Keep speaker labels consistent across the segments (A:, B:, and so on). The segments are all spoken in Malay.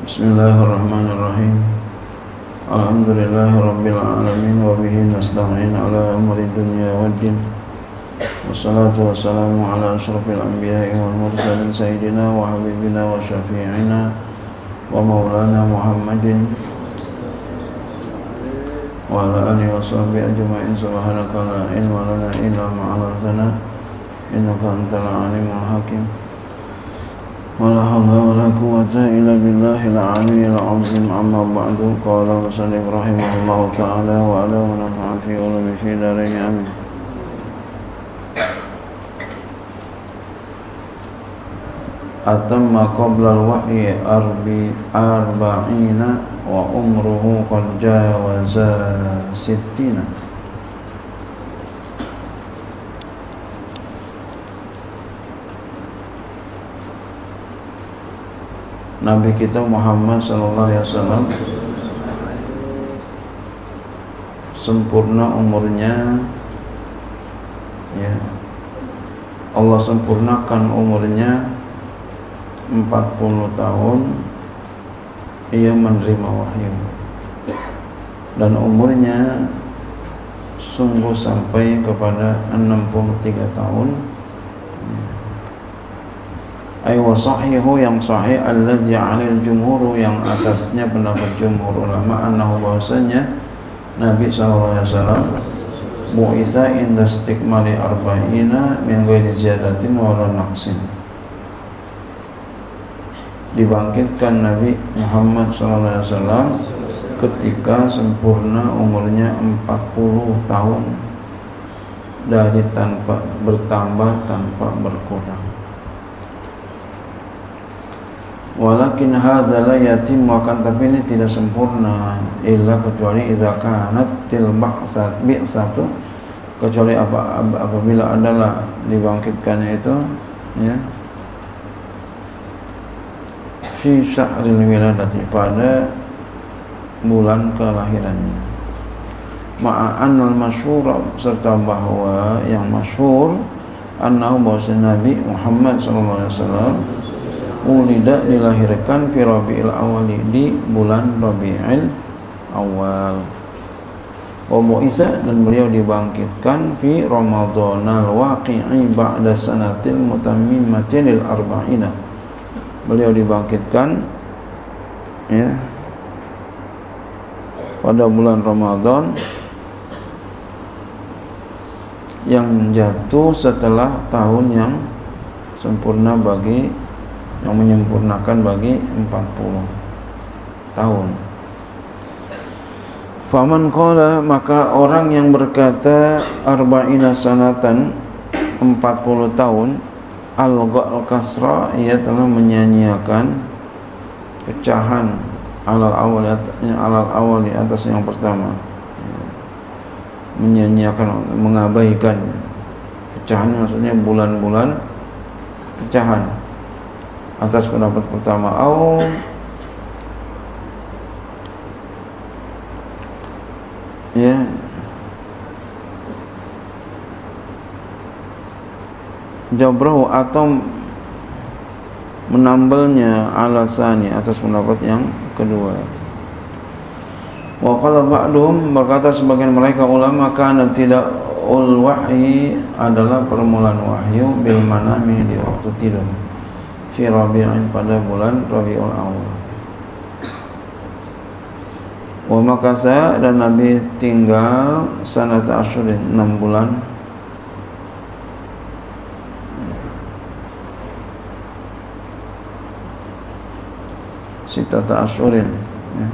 A: Bismillahirrahmanirrahim. Alhamdulillahirabbil alamin wa bihi nasta'in ala umuri dunya waddin. Wassalatu wassalamu ala asyrafil anbiya'i wal mursalin sayyidina wa habibina wa syafi'ina wa maulana Muhammadin wa ala alihi wa sahbihi ajma'in. Subhanaka la ilma lana illa ma 'allamtana innaka antal alimul hakim. Wala haula wala quwwata illa billahil aliyyil azim. Amma ba'du. Qala musannif rahimahullahu ta'ala wa ala wa nafa'a fi ulumi fi darain amin. Atamma qabla al-wahyi arba'ina wa umruhu qad jawaza sittina. Nabi kita Muhammad sallallahu alaihi wasallam sempurna umurnya, ya. Allah sempurnakan umurnya 40 tahun ia menerima wahyu, dan umurnya sungguh sampai kepada 63 tahun. Ay wa sahihu, yang sahih, alladzi 'alal jumhur, yang atasnya pendapat jumhur ulama, annahu, bahwasanya Nabi sallallahu alaihi wasallam bu'itsa inda istikmali arba'ina min ghairi ziyadatin wa la naqsin. Dibangkitkan Nabi Muhammad sallallahu alaihi wasallam ketika sempurna umurnya 40 tahun, dari tanpa bertambah tanpa berkurang. Walakin hadza la yatim, akan tapi ini tidak sempurna, illa kecuali idza kanat til bi'satu, kecuali apabila adalah dibangkitkannya itu, ya, fi syahril wiladati, pada bulan kelahirannya. Ma'an al-masyhur, serta bahwa yang masyhur, annahu, bahwa Nabi Muhammad sallallahu alaihi wasallam ulida, dilahirkan fi Rabiul Awal, di bulan Rabiul Awal. Wa bu'itsa, dan beliau dibangkitkan fi Ramadhanal waqi'i ba'da sanatil mutammimatin lil arba'ina. Beliau dibangkitkan, ya, pada bulan Ramadan yang jatuh setelah tahun yang sempurna bagi, yang menyempurnakan bagi 40 tahun. Faman qala, maka orang yang berkata arba'ina sanatan, 40 tahun, alqa al-kasra, ia telah menyanyiakan pecahan alal awal atas yang pertama, menyanyiakan, mengabaikan pecahan, maksudnya bulan-bulan pecahan atas pendapat pertama. Au ya, jabrahu, atau menambalnya alasani, atas pendapat yang kedua. Wa qala ba'dhum, berkata sebagian mereka ulama, kana tidak ul wahyi, adalah permulaan wahyu, bil manami, di waktu tidur, fi Rabi'in, pada bulan Rabiul Awal. Wa makasa, dan Nabi tinggal sanata asyurin, 6 bulan, sitata asyurin, ya.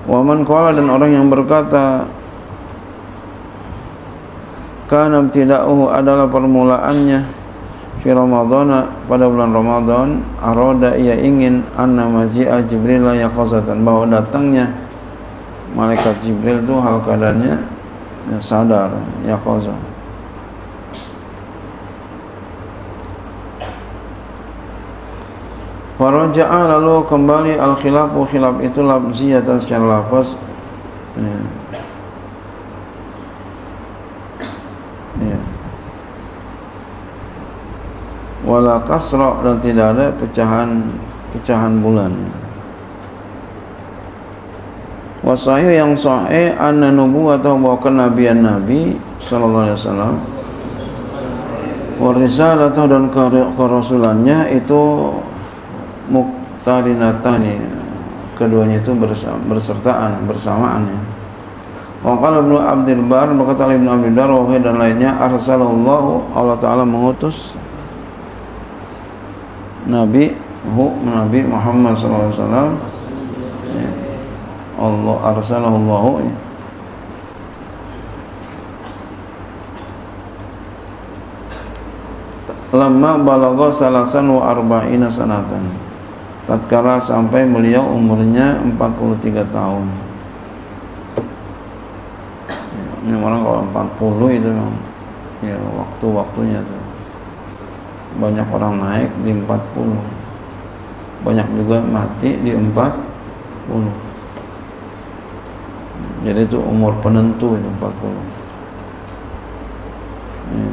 A: Wa man qala, dan orang yang berkata kana ibtida'uhu, adalah permulaannya fi Ramadhana, pada bulan Ramadan, arada, ia ingin, anna maji'a Jibril yaqazatan, bahwa datangnya malaikat Jibril itu hal keadaannya sadar, yaqazah. Faraja'a, lalu kembali, al-khilafu, khilaf itu lafziyatan, secara lafaz, ya. Ya. Wala kasra, dan tidak ada pecahan pecahan bulan. Wasahih yang sahih anna nubuwatahu bahwa kenabian Nabi sallallahu alaihi wasallam wa risalatahu dan kerasulannya itu muqtarinatani, keduanya itu bersamaan. Wa qala Ibnu Abdul Bar, berkata Ibnu Abdul Bar wa dan lainnya, arsalallahu, Allah Taala mengutus Nabi Muhammad sallallahu alaihi wasallam. Allah arsalahu Allah lamma balagha salasan wa arba'ina sanatan, tatkala sampai beliau umurnya 43 tahun. Ini orang kalau 40 itu ya waktu-waktunya tuh. Banyak orang naik di 40. Banyak juga mati di 40. Jadi itu umur penentu itu 40. Ya.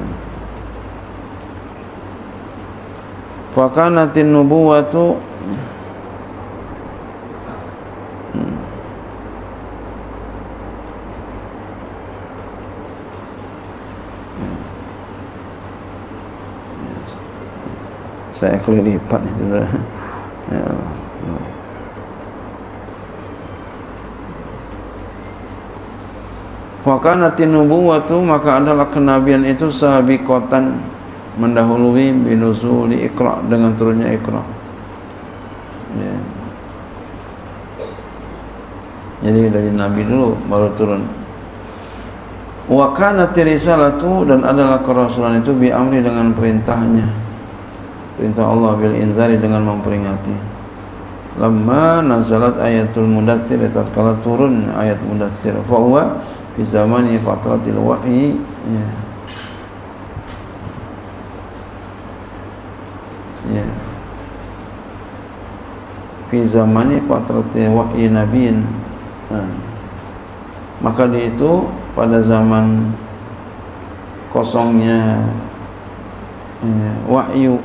A: Fakanatin nubuwatu saya kelilipat itu ya Allah. Fakanatin nubuwatu, maka adalah kenabian itu sabiqatan, mendahului binuzuli Iqra, dengan turunnya Iqra. Ya. Jadi dari Nabi dulu baru turun. Wa kanat risalatu, dan adalah kerasulan itu bi amri, dengan perintahnya, perintah Allah, bil inzari, dengan memperingati. Lamma nazalat ayatul mudaththir, tatkala turun ayat mudaththir, fa huwa fi zamani fatratil wahyi. Ya. Ya. Fi zamani fatratil wahyi nabiyin. Maka di itu pada zaman kosongnya wahyu,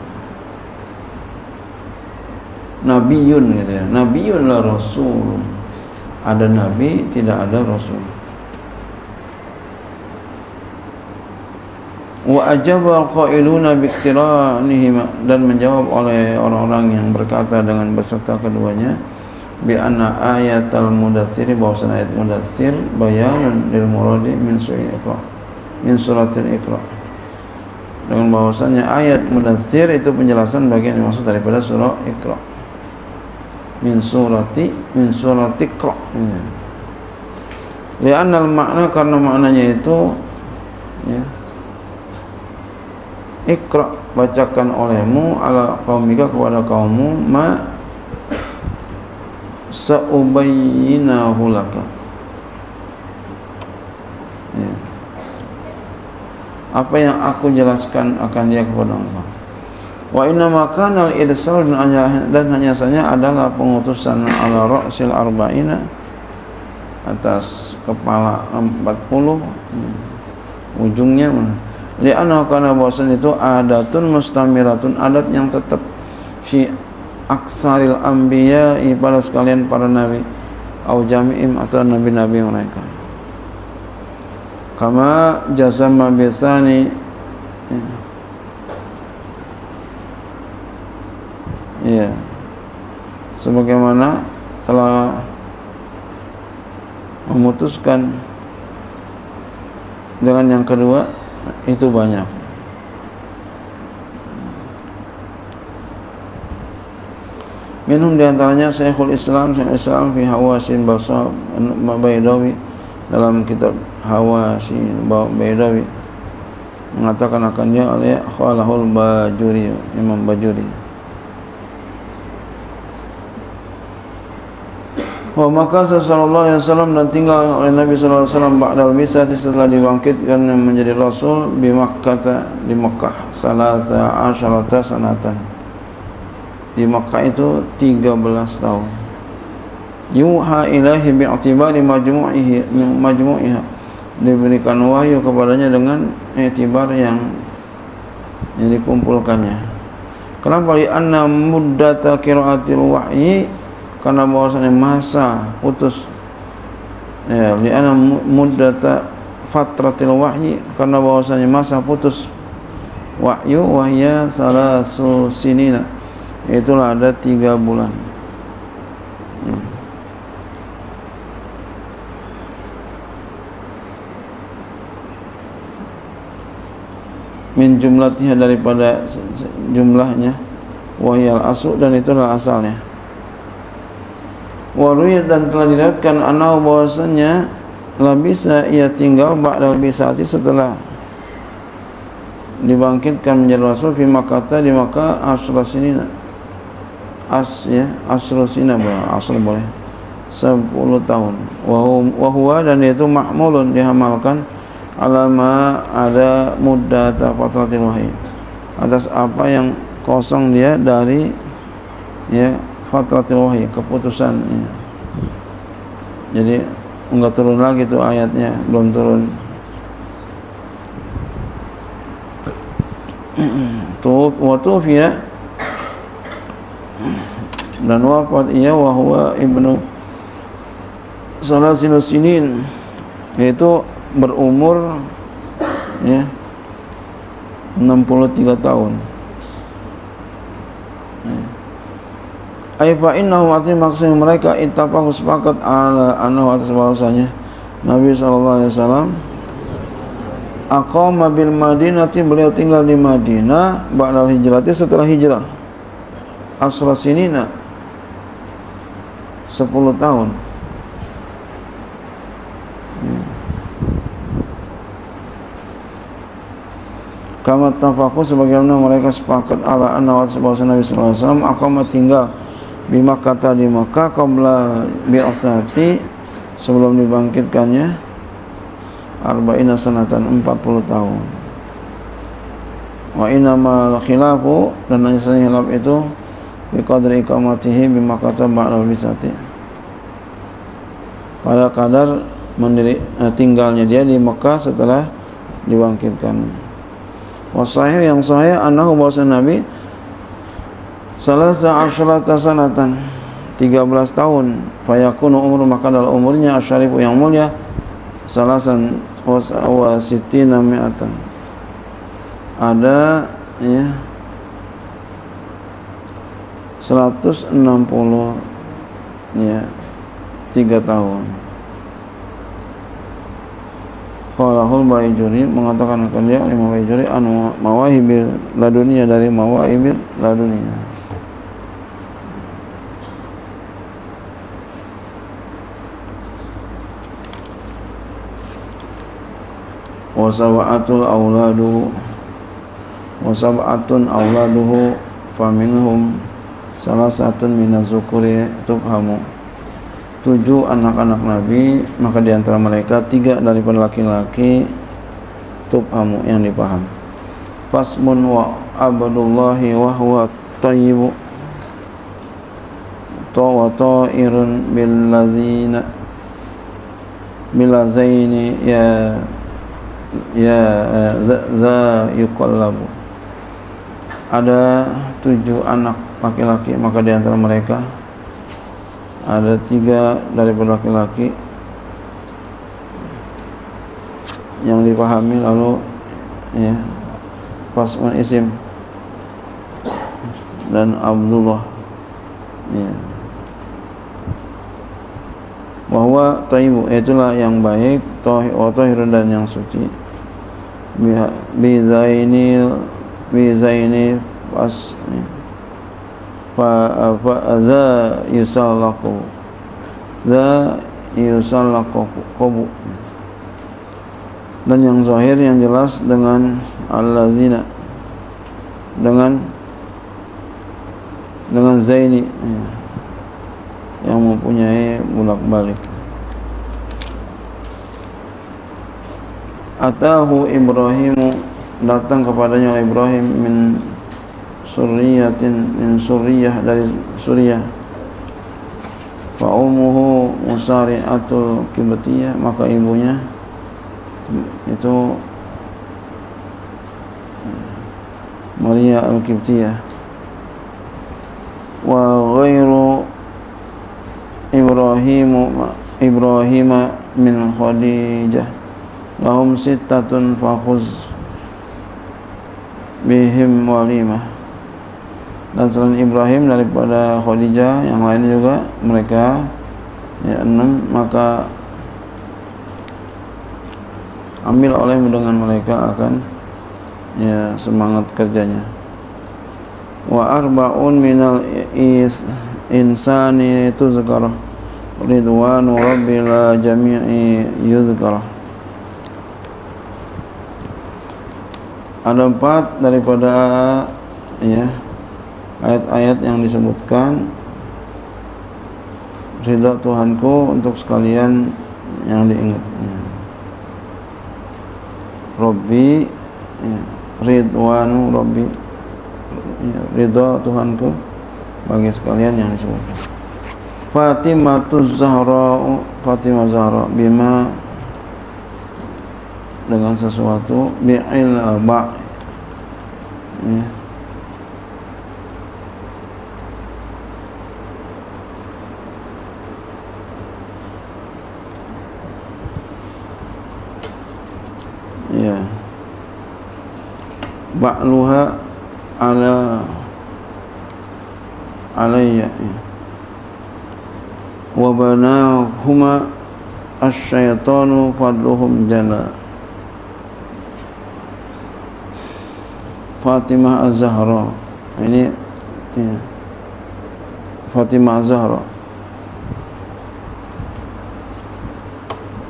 A: nabiyun gitu ya. Nabiyun la rasul. Ada nabi, tidak ada rasul. Wa ajaba qailuna bi iqtiranihima, dan menjawab oleh orang-orang yang berkata dengan beserta keduanya, bi anna ayatal mudaththir, bahwasanya ayat mudaththir bayanun lil muradi min suratil Iqra, dengan bahwasanya ayat mudaththir itu penjelasan bagian yang maksud daripada surah Iqra. Min surati Iqra. Li'anna al-makna, karena maknanya itu ya, Iqra, bacakan olehmu, ala qaumika, kepada kaummu, ma sa'ubayyinahu laka, ya, apa yang aku jelaskan akan dia kepada engkau. Wa inna makana al-irsal, dan hanya saja adalah pengutusan ala ra'sil arba'ina, atas kepala 40, ujungnya mana. Li'anna, karena bahwasan itu adatun mustamiratun, adat yang tetap, fi aksaril anbiya, pada sekalian para nabi, au jami'im, atau nabi-nabi mereka. Kama jazama bisani, ya, sebagaimana telah memutuskan dengan yang kedua itu banyak. Minhum, diantaranya Syekhul Islam fi Hawasin Baydawi, dalam kitab Hawasin Baydawi, mengatakan akan dia oleh Khalahul Bajuri, Imam Bajuri. Wa maka sallallahu alaihi wasallam, dan tinggal oleh Nabi sallallahu alaihi wasallam ba'dal misati, setelah dibangkitkan menjadi rasul, di Makkah, di Makkah, 13 sanatan, di Makkah itu 13 tahun. Yuha ilahi bi'tibari majmu'iha, diberikan wahyu kepadanya dengan i'tibar yang dikumpulkannya. Kenapa? Li'anna muddata qiraatil wahyi, karena bahwasanya masa putus ya, li'anna muddata fatratil wahyi, karena bahwasanya masa putus wahyu wahya salasu sinina, itulah ada 3 bulan. Min jumlatiha, daripada jumlahnya, wahyal aslu, dan itulah asalnya. Waruyat, dan telah diriwayatkan anau, bahwasanya labisa, ia tinggal ba'dal bisati, setelah dibangkitkan menjadi rasul, fi Makkah, di Makkah, asrasinina, asrasina boleh, asal boleh 10 tahun. Wa huwa, dan itu mahmulun, dihamalkan alama ada muddat fatratil wahyi, atas apa yang kosong dia dari ya fatratil wahyi, keputusan ya. Jadi enggak turun lagi tuh ayatnya, belum turun. Tufiya, dan wafat ia wa huwa ibnu salasil sinin, yaitu berumur ya 63 tahun. Ai fa innahu, artinya maksudnya mereka ittafaqu, sepakat ala annahu, atas bahwasanya Nabi sallallahu alaihi wasallam aqama bil Madinati, beliau tinggal di Madinah ba'dal hijrati, setelah hijrah, asra sinina 10 tahun. Kama tafaqu, sebagaimana mereka sepakat ala anna, bahwasanya Nabi sallallahu alaihi wasallam aqama, tinggal di Makkah, di Makkah, qabla bi'asati, sebelum dibangkitkannya, arba'ina sanatan, 40 tahun. Wa innamal khilafu, dan hanya khilaf itu biqadri iqamatihi bi Makkah ba'da bisati, pada kadar tinggalnya dia di Makkah setelah dibangkitkan. Wasahih, yang sahih, annahu, bahwasanya Nabi salasa asyrata sanatan, 13 tahun, fayakunu umur, maka dalam umurnya asyarifu, yang mulia, salasan wa sittina mi'atan, ada ya 160 ya 3 tahun. Qalahul Baijuri, mengatakan akan dia Imam Baijuri, an mawahibil ladunia, dari mawahibil ladunia. Wasab'atun auladuhu faminhum salasatun minaz-zukuri tufhamu, 7 anak-anak Nabi, maka di antara mereka 3 daripada laki-laki, tufhamu, yang dipaham. Fasmun wa abdullahi wa huwa tayyibu, wa ta'irun bilazaini ya za yuqallabu, ada 7 anak laki-laki, maka di antara mereka ada 3 daripada laki-laki yang dipahami, lalu ya Fasman isim dan Abdullah ya. Bahwa taibu, itulah yang baik, tahirun, dan yang suci, bizaini pas fa za yusallaku dan yang zahir, yang jelas, dengan allazina, dengan zaini yang mempunyai bolak-balik. Atahu Ibrahimu, datang kepadanya Ibrahim, min suriyah, dari Suriah. Fa ummuhu Musari'atul Qibtiyah, maka ibunya itu Maria al-Qibtiyah. wa ghairu Ibrahim min Khadijah lahum sittatun fakhuz bihim walimah. Dan selain Ibrahim daripada Khadijah yang lain juga mereka 6, maka ambil olehmu dengan mereka akan semangat kerjanya. Wa arba'un minal insani tuzkar ridwanu rabbil jami'i yuzkar. Ada 4 daripada ayat-ayat yang disebutkan ridha Tuhanku untuk sekalian yang diingatnya. Rabbi ridwanu Rabbi, ridha Tuhanku bagi sekalian yang disebutkan. Fatimah Zahra bima, dengan sesuatu bi'il ba' ba'luha alayya wa banahuma asyaitanu fadluhum jala. Fatimah Az-Zahra ini Fatimah Az-Zahra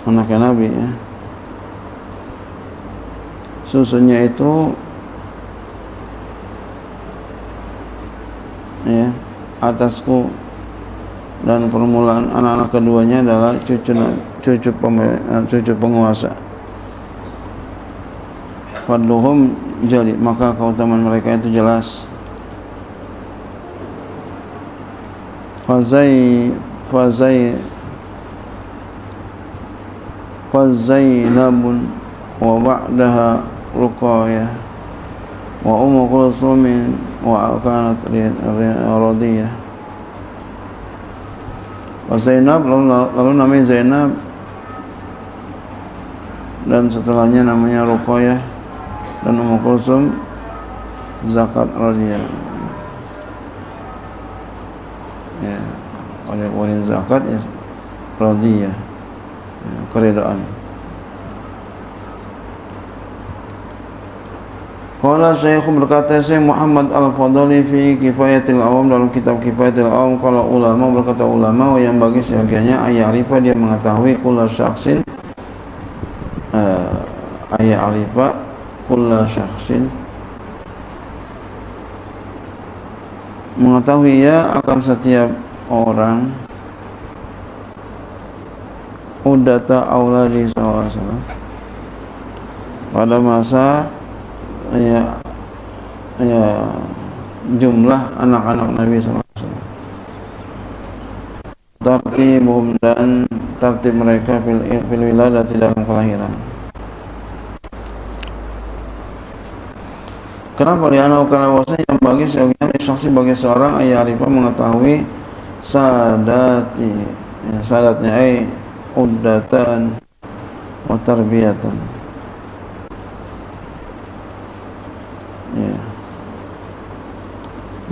A: anaknya Nabi susunya itu atasku, dan permulaan anak-anak keduanya adalah cucu penguasa. Fadluhum jali, maka keutamaan mereka itu jelas. Fazainabun wa ba'daha Ruqayyah wa Ummu Kulthum wa kanat radiyah. Wa Zainab, lalu namanya Zainab, dan setelahnya namanya Ruqayyah, dan Ummu Kulthum zakat radiyah. Oleh zakat radiyah, keridaan. Qala Syekh, berkata Syekh Muhammad Al-Fadhali fi Kifayatil Awam, dalam kitab Kifayatil Awam, qala ulama, berkata ulama, yang bagi sebagiannya ayarifa, dia mengetahui kulla syakhsin ayarifa kulla syakhsin, mengetahui akan setiap orang udata auladi sallallahu alaihi wasallam, pada masa jumlah anak-anak Nabi SAW, tartibuhum, dan tartib mereka fil wiladati, dalam kelahiran. Kenapa? Karena bahwasanya yang bagi sebagian syakhsi, bagi seorang ayarifah mengetahui sadatnya uddatan wa tarbiyatan,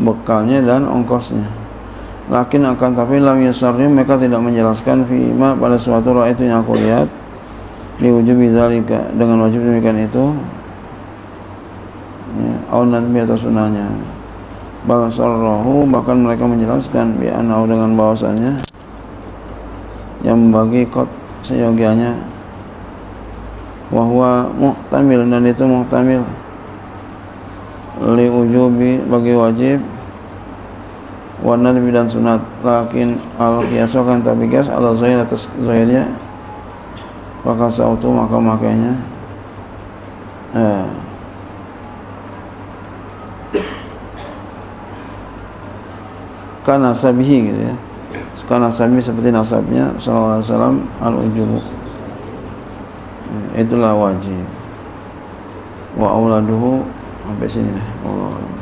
A: bekalnya dan ongkosnya. Lakin akan tapi lam yasarri, mereka tidak menjelaskan fima, pada suatu itu yang aku lihat, liwujubi zalika, dengan wajib demikian itu, au nadbi, atau sunahnya. Bal sarrahu, bahkan mereka menjelaskan bi'anahu, dengan bahwasannya yang membagi kot seyogianya, wahwa muhtamil, dan itu muhtamil li ujubi, bagi wajib, wa nadbi, dan sunat. Lakin al-qiyasu, kan tapi qiyas ala zahir, atas zahirnya, maka sautu, maka makanya kan nasabihi, gitu kan nasabihi, seperti nasabnya sallallahu alaihi wasallam, al-ujubu, itulah wajib. Wa auladuhu, sampai sini. Allah.